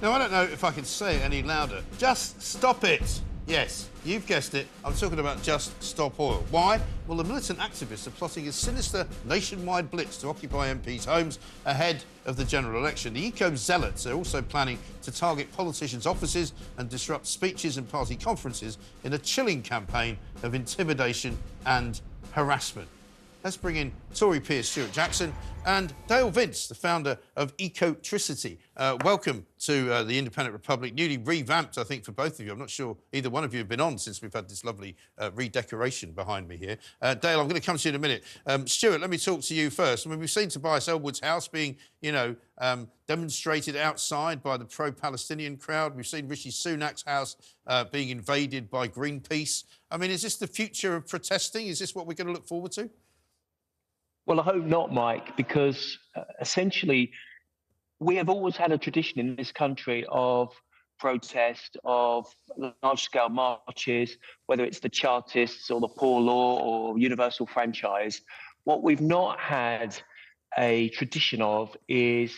Now, I don't know if I can say it any louder. Just stop it. Yes, you've guessed it. I'm talking about Just Stop Oil. Why? Well, the militant activists are plotting a sinister nationwide blitz to occupy MPs' homes ahead of the general election. The eco-zealots are also planning to target politicians' offices and disrupt speeches and party conferences in a chilling campaign of intimidation and harassment. Let's bring in Tory peer Stuart Jackson and Dale Vince, the founder of Ecotricity. Welcome to the Independent Republic, newly revamped, I think, for both of you. I'm not sure either one of you have been on since we've had this lovely redecoration behind me here. Dale, I'm going to come to you in a minute. Stuart, let me talk to you first. I mean, we've seen Tobias Ellwood's house being, demonstrated outside by the pro-Palestinian crowd. We've seen Rishi Sunak's house being invaded by Greenpeace. I mean, is this the future of protesting? Is this what we're going to look forward to? Well, I hope not, Mike, because essentially we have always had a tradition in this country of protest, of large-scale marches, whether it's the Chartists or the Poor Law or universal franchise. What we've not had a tradition of is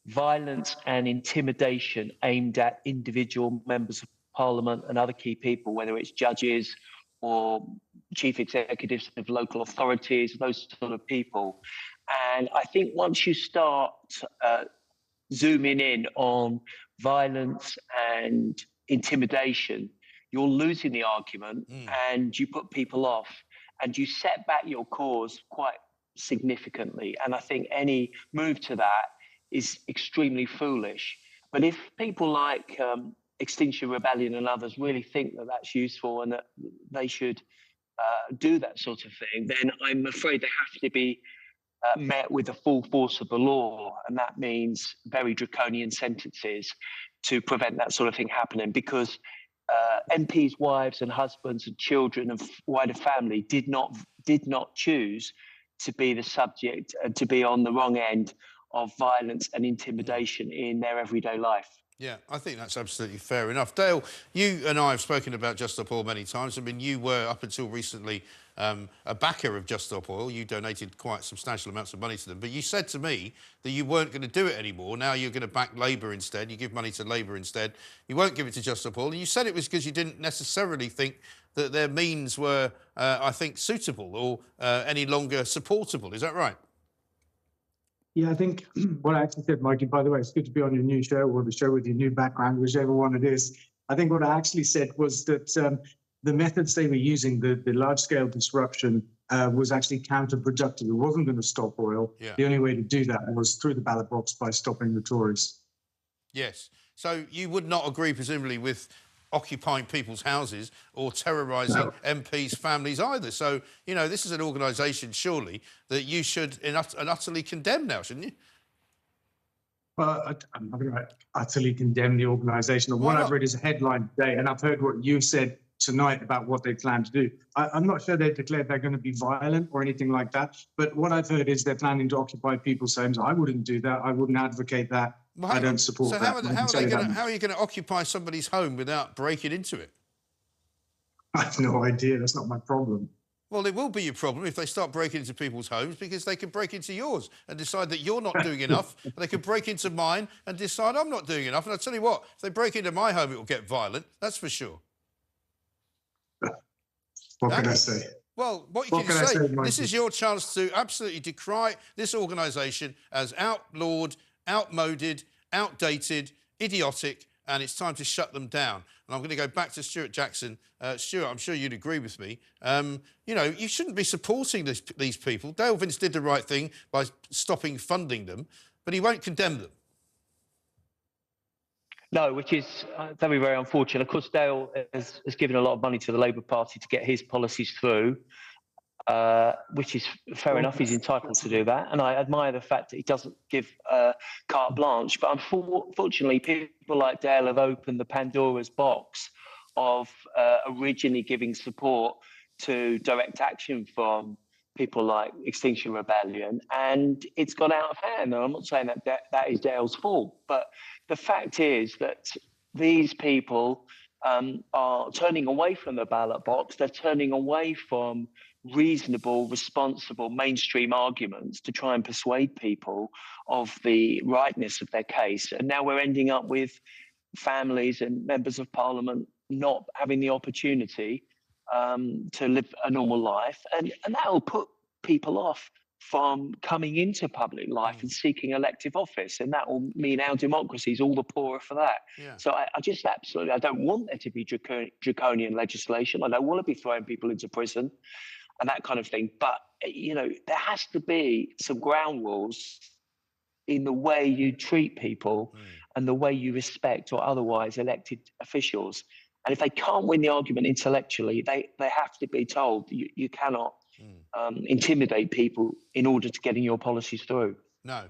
violence and intimidation aimed at individual members of Parliament and other key people, whether it's judges or chief executives of local authorities, those sort of people. And I think once you start zooming in on violence and intimidation, you're losing the argument and you put people off and you set back your cause quite significantly. And I think any move to that is extremely foolish. But if people like Extinction Rebellion and others really think that that's useful and that they should do that sort of thing, then I'm afraid they have to be met with the full force of the law, and that means very draconian sentences to prevent that sort of thing happening, because MPs' wives and husbands and children and wider family did not choose to be the subject and to be on the wrong end of violence and intimidation in their everyday life. Yeah, I think that's absolutely fair enough. Dale, you and I have spoken about Just Stop Oil many times. I mean, you were, up until recently, a backer of Just Stop Oil. You donated quite substantial amounts of money to them. But you said to me that you weren't going to do it anymore. Now you're going to back Labour instead. You give money to Labour instead. You won't give it to Just Stop Oil. And you said it was because you didn't necessarily think that their means were, I think, suitable or any longer supportable. Is that right? Yeah, I think what I actually said, Mikey, by the way, it's good to be on your new show or the show with your new background, whichever one it is. I think what I actually said was that the methods they were using, the large-scale disruption, was actually counterproductive. It wasn't going to stop oil. Yeah. The only way to do that was through the ballot box by stopping the Tories. Yes. So you would not agree, presumably, with occupying people's houses or terrorising MPs' families either. So, this is an organisation, surely, that you should utterly condemn now, shouldn't you? Well, I'm not going to utterly condemn the organisation. What I've read is a headline today, and I've heard what you said tonight about what they plan to do. I'm not sure they've declared they're going to be violent or anything like that, but what I've heard is they're planning to occupy people's homes. I wouldn't do that. I wouldn't advocate that. Well, I don't support that. How are you going to occupy somebody's home without breaking into it? I have no idea. That's not my problem. Well, it will be your problem if they start breaking into people's homes, because they could break into yours and decide that you're not doing enough. And they could break into mine and decide I'm not doing enough. And I'll tell you what, if they break into my home, it will get violent. That's for sure. What can I say? Well, what you can say, this is your chance to absolutely decry this organisation as outlawed, outmoded, outdated, idiotic, and it's time to shut them down. And I'm going to go back to Stuart Jackson. Stuart, I'm sure you'd agree with me. You shouldn't be supporting these people. Dale Vince did the right thing by stopping funding them, but he won't condemn them. No, which is very, very unfortunate. Of course, Dale has given a lot of money to the Labour Party to get his policies through, which is fair enough. He's entitled to do that. And I admire the fact that he doesn't give carte blanche. But unfortunately, people like Dale have opened the Pandora's box of originally giving support to direct action from people like Extinction Rebellion, and it's gone out of hand. And I'm not saying that is Dale's fault, but the fact is that these people are turning away from the ballot box. They're turning away from reasonable, responsible, mainstream arguments to try and persuade people of the rightness of their case. And now we're ending up with families and members of parliament not having the opportunity to live a normal life, and that will put people off from coming into public life and seeking elective office, and that will mean our democracy is all the poorer for that. Yeah. So I just absolutely, I don't want there to be draconian legislation. I don't want to be throwing people into prison and that kind of thing. But, you know, there has to be some ground rules in the way you treat people and the way you respect or otherwise elected officials. And if they can't win the argument intellectually, they have to be told you cannot intimidate people in order to getting your policies through. No,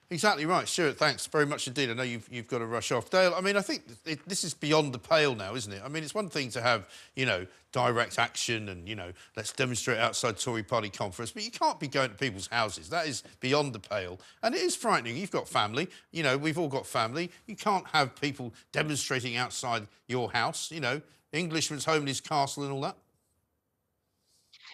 exactly right. Stuart, thanks very much indeed. I know you've got to rush off. Dale, I mean, I think this is beyond the pale now, isn't it? I mean, it's one thing to have, you know, direct action and, you know, let's demonstrate outside Tory party conference, but you can't be going to people's houses. That is beyond the pale. And it is frightening. You've got family. You know, we've all got family. You can't have people demonstrating outside your house, you know, Englishman's home in his castle and all that.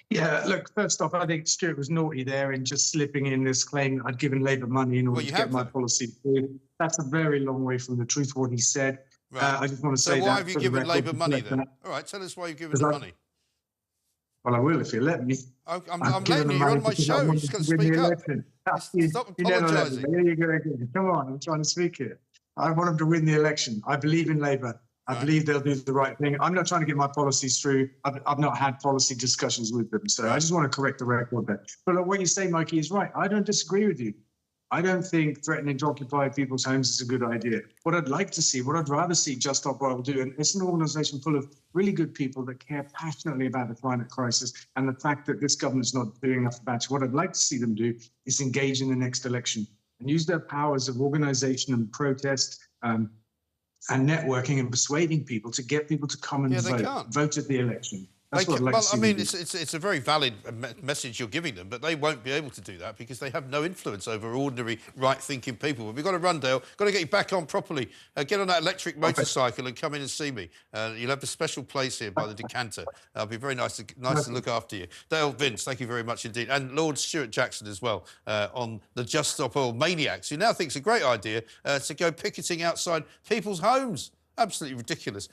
Yeah, look, first off, I think Stuart was naughty there in just slipping in this claim I'd given Labour money in order to get my policy through. That's a very long way from the truth, what he said. Right. I just want to say that. So why have you given Labour money then? All right, tell us why you've given the money. Well, I will if you let me. I'm letting you. You're on my show. You've just got to speak up. Stop apologising. There you go again. Come on, I'm trying to speak here. I want them to win the election. I believe in Labour. I believe they'll do the right thing. I'm not trying to get my policies through. I've not had policy discussions with them. So I just want to correct the record there. But look, what you say, Mikey, is right. I don't disagree with you. I don't think threatening to occupy people's homes is a good idea. What I'd like to see, what I'd rather see Just Stop Oil do, and it's an organisation full of really good people that care passionately about the climate crisis and the fact that this government's not doing enough about it. What I'd like to see them do is engage in the next election and use their powers of organisation and protest and networking and persuading people to get people to come and vote at the election. That's what I'd like to see. I mean, it's a very valid message you're giving them, but they won't be able to do that because they have no influence over ordinary, right-thinking people. But we've got to run, Dale. Got to get you back on properly. Get on that electric motorcycle and come in and see me. You'll have a special place here by the decanter. It'll be very nice to look after you. Dale, Vince, thank you very much indeed. And Lord Stuart Jackson as well on the Just Stop Oil maniacs, who now thinks it's a great idea to go picketing outside people's homes. Absolutely ridiculous.